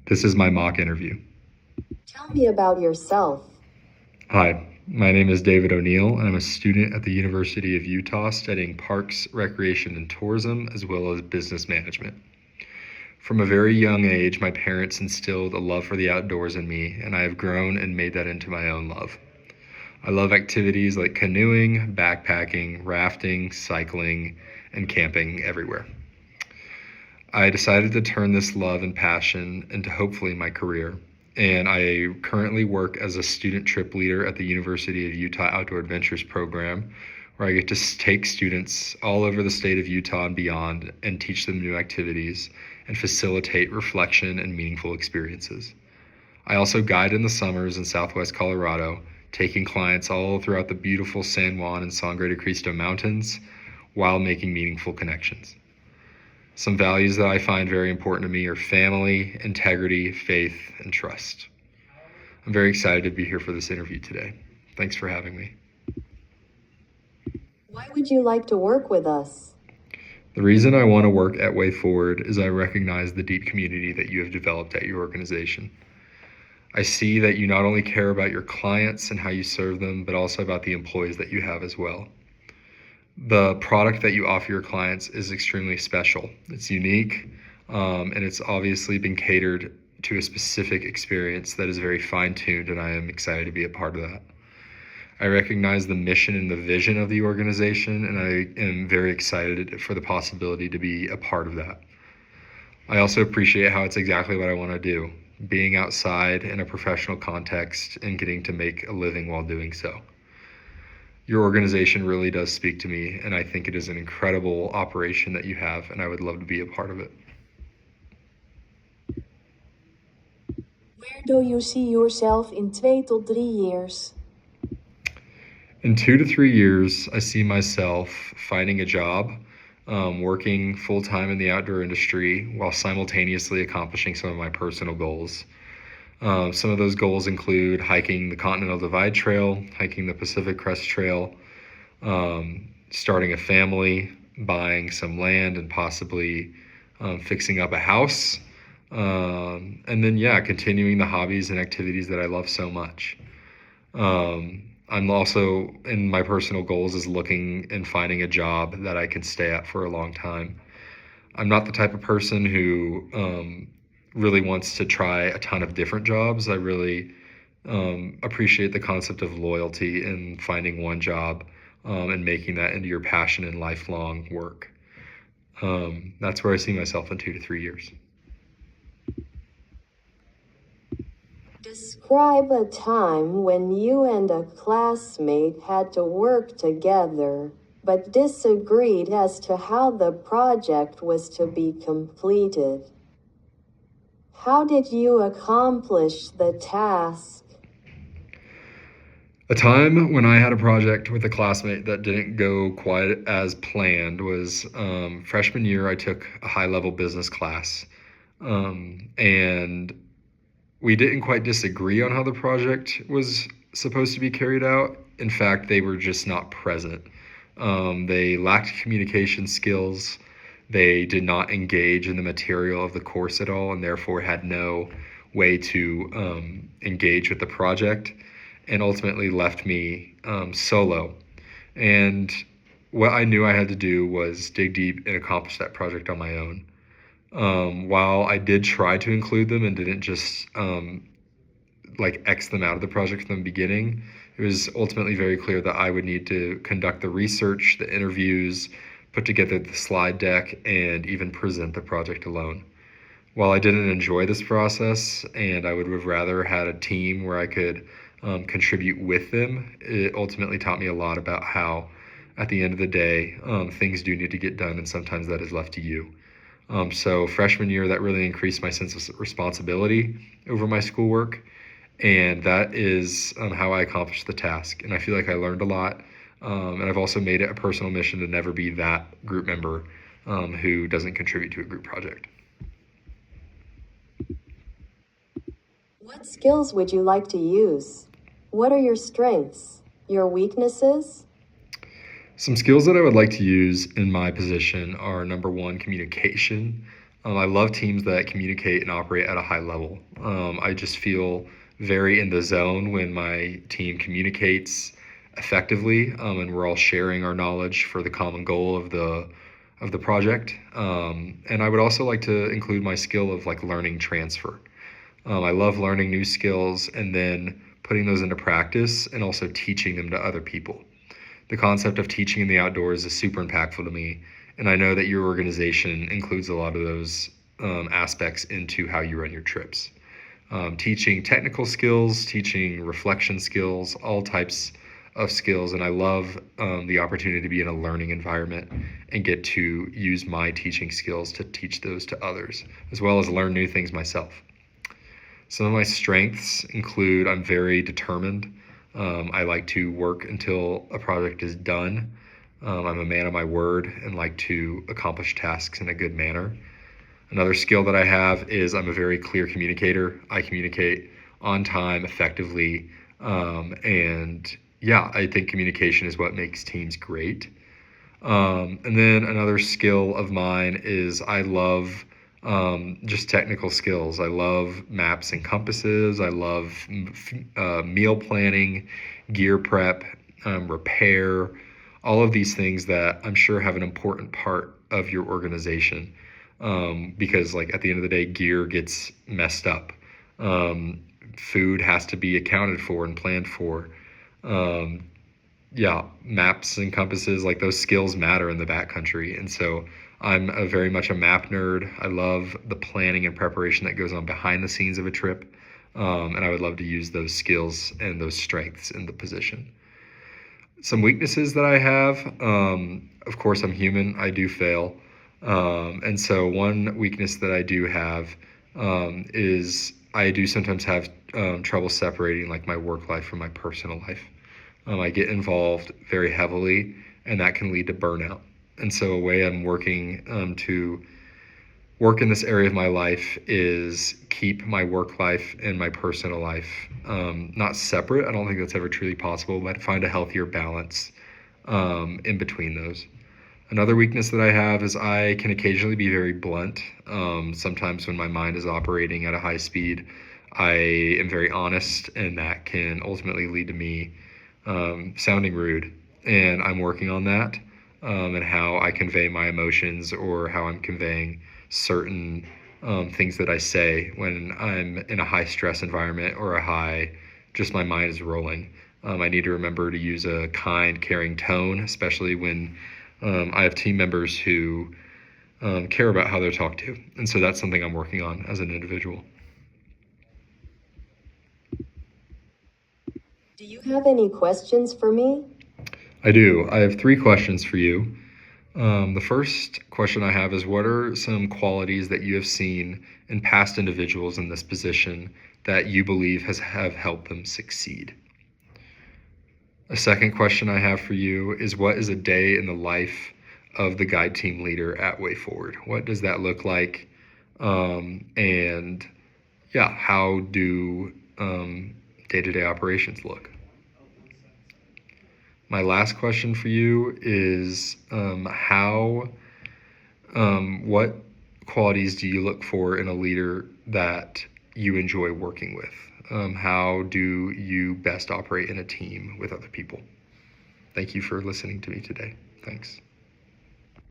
This is my mock interview. Tell me about yourself. Hi, my name is David O'Neill, and I'm a student at the University of Utah studying parks, recreation, and tourism, as well as business management. From a very young age, my parents instilled a love for the outdoors in me, and I have grown and made that into my own love. I love activities like canoeing, backpacking, rafting, cycling, and camping everywhere. I decided to turn this love and passion into hopefully my career, and I currently work as a student trip leader at the University of Utah Outdoor Adventures program, where I get to take students all over the state of Utah and beyond and teach them new activities and facilitate reflection and meaningful experiences. I also guide in the summers in Southwest Colorado, taking clients all throughout the beautiful San Juan and Sangre de Cristo mountains while making meaningful connections. Some values that I find very important to me are family, integrity, faith, and trust. I'm very excited to be here for this interview today. Thanks for having me. Why would you like to work with us? The reason I want to work at Way Forward is I recognize the deep community that you have developed at your organization. I see that you not only care about your clients and how you serve them, but also about the employees that you have as well. The product that you offer your clients is extremely special. It's unique, and it's obviously been catered to a specific experience that is very fine-tuned, and I am excited to be a part of that. I recognize the mission and the vision of the organization, and I am very excited for the possibility to be a part of that. I also appreciate how it's exactly what I want to do, being outside in a professional context and getting to make a living while doing so. Your organization really does speak to me, and I think it is an incredible operation that you have, and I would love to be a part of it. Where do you see yourself in 2 tot 3 years? In 2 to 3 years, I see myself finding a job, working full-time in the outdoor industry while simultaneously accomplishing some of my personal goals. Some of those goals include hiking the Continental Divide Trail, hiking the Pacific Crest Trail, starting a family, buying some land, and possibly fixing up a house. And then, continuing the hobbies and activities that I love so much. I'm also, in my personal goals, is looking and finding a job that I can stay at for a long time. I'm not the type of person who really wants to try a ton of different jobs. I really appreciate the concept of loyalty and finding one job and making that into your passion and lifelong work. That's where I see myself in 2 to 3 years. Describe a time when you and a classmate had to work together, but disagreed as to how the project was to be completed. How did you accomplish the task? A time when I had a project with a classmate that didn't go quite as planned was freshman year. I took a high-level business class, and we didn't quite disagree on how the project was supposed to be carried out. In fact, they were just not present. They lacked communication skills. They did not engage in the material of the course at all, and therefore had no way to engage with the project, and ultimately left me solo. And what I knew I had to do was dig deep and accomplish that project on my own. While I did try to include them and didn't just X them out of the project from the beginning, it was ultimately very clear that I would need to conduct the research, the interviews, put together the slide deck, and even present the project alone. While I didn't enjoy this process, and I would have rather had a team where I could contribute with them, it ultimately taught me a lot about how, at the end of the day, things do need to get done, and sometimes that is left to you. So freshman year, that really increased my sense of responsibility over my schoolwork, and that is how I accomplished the task. And I feel like I learned a lot, and I've also made it a personal mission to never be that group member who doesn't contribute to a group project. What skills would you like to use? What are your strengths? Your weaknesses? Some skills that I would like to use in my position are, number one, communication. I love teams that communicate and operate at a high level. I just feel very in the zone when my team communicates effectively, and we're all sharing our knowledge for the common goal of the project. And I would also like to include my skill of like learning transfer. I love learning new skills and then putting those into practice and also teaching them to other people. The concept of teaching in the outdoors is super impactful to me, and I know that your organization includes a lot of those aspects into how you run your trips. Teaching technical skills, teaching reflection skills, all types of skills, and I love the opportunity to be in a learning environment and get to use my teaching skills to teach those to others, as well as learn new things myself. Some of my strengths include I'm very determined. I like to work until a project is done. I'm a man of my word and like to accomplish tasks in a good manner. Another skill that I have is I'm a very clear communicator. I communicate on time, effectively, and yeah, I think communication is what makes teams great. And then another skill of mine is I love just technical skills. I love maps and compasses. I love meal planning, gear prep, repair, all of these things that I'm sure have an important part of your organization. Because like at the end of the day, gear gets messed up. Food has to be accounted for and planned for. Yeah, maps and compasses, like those skills matter in the backcountry. And so I'm very much a map nerd. I love the planning and preparation that goes on behind the scenes of a trip. And I would love to use those skills and those strengths in the position. Some weaknesses that I have, of course, I'm human. I do fail. And so one weakness that I do have is I do sometimes have trouble separating like my work life from my personal life. I get involved very heavily, and that can lead to burnout. And so a way I'm working to work in this area of my life is keep my work life and my personal life not separate. I don't think that's ever truly possible, but find a healthier balance in between those. Another weakness that I have is I can occasionally be very blunt. Sometimes when my mind is operating at a high speed, I am very honest, and that can ultimately lead to me sounding rude. And I'm working on that and how I convey my emotions or how I'm conveying certain things that I say when I'm in a high stress environment or just my mind is rolling. I need to remember to use a kind, caring tone, especially when I have team members who care about how they're talked to. And so that's something I'm working on as an individual. Do you have any questions for me? I do. I have 3 questions for you. The first question I have is, what are some qualities that you have seen in past individuals in this position that you believe have helped them succeed? A second question I have for you is, what is a day in the life of the guide team leader at Way Forward? What does that look like? And yeah, how do day-to-day operations look? My last question for you is what qualities do you look for in a leader that you enjoy working with? How do you best operate in a team with other people? Thank you for listening to me today. Thanks.